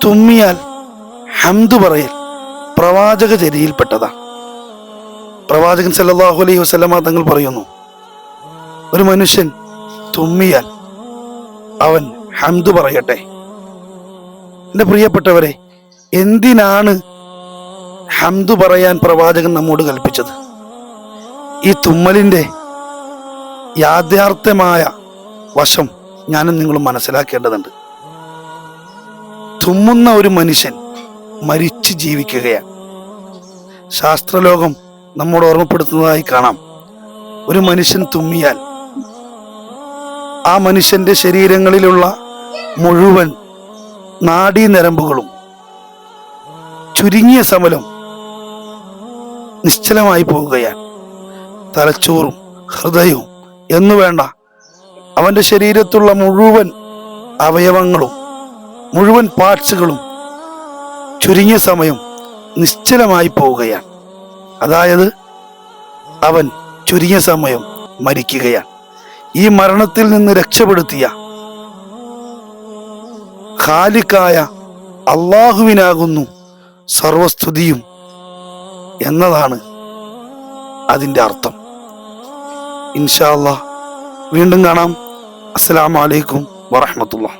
തുമ്മിയാൽ ഹംദ് പറയൽ പ്രവാചക ചര്യയിൽപ്പെട്ടതാണ്. പ്രവാചകൻ സല്ലല്ലാഹു അലൈഹി വസല്ലമ തങ്ങൾ പറയുന്നു, ഒരു മനുഷ്യൻ തുമ്മിയാൽ അവൻ ഹംദ് പറയട്ടെ. എൻ്റെ പ്രിയപ്പെട്ടവരെ, എന്തിനാണ് ഹംദ് പറയാൻ പ്രവാചകൻ നമ്മോട് കൽപ്പിച്ചത്? ഈ തുമ്മലിൻ്റെ യാഥാർത്ഥ്യമായ വശം ഞാനും നിങ്ങളും മനസ്സിലാക്കേണ്ടതുണ്ട്. തുമ്മുന്ന ഒരു മനുഷ്യൻ മരിച്ച് ജീവിക്കുകയാണ്. ശാസ്ത്രലോകം നമ്മോട് ഓർമ്മപ്പെടുത്തുന്നതായി കാണാം. ഒരു മനുഷ്യൻ തുമ്മിയാൽ ആ മനുഷ്യന്റെ ശരീരങ്ങളിലുള്ള മുഴുവൻ നാഡീനരമ്പുകളും ചുരുങ്ങിയ സമയം നിശ്ചലമായി പോവുകയാണ്. തലച്ചോറും ഹൃദയവും എന്നുവേണ്ട അവന്റെ ശരീരത്തുള്ള മുഴുവൻ അവയവങ്ങളും മുഴുവൻ പാർട്സുകളും ചുരുങ്ങിയ സമയം നിശ്ചലമായി പോവുകയാണ്. അതായത് അവൻ ചുരുങ്ങിയ സമയം മരിക്കുകയാണ്. ഈ മരണത്തിൽ നിന്ന് രക്ഷപ്പെടുത്തിയ ഖാലിഖായ അള്ളാഹുവിനാകുന്നു സർവസ്തുതിയും എന്നതാണ് അതിൻ്റെ അർത്ഥം. ഇൻഷാ അല്ലാഹ് വീണ്ടും കാണാം. അസ്സലാമു അലൈക്കും വറഹ്മത്തുള്ളാഹി.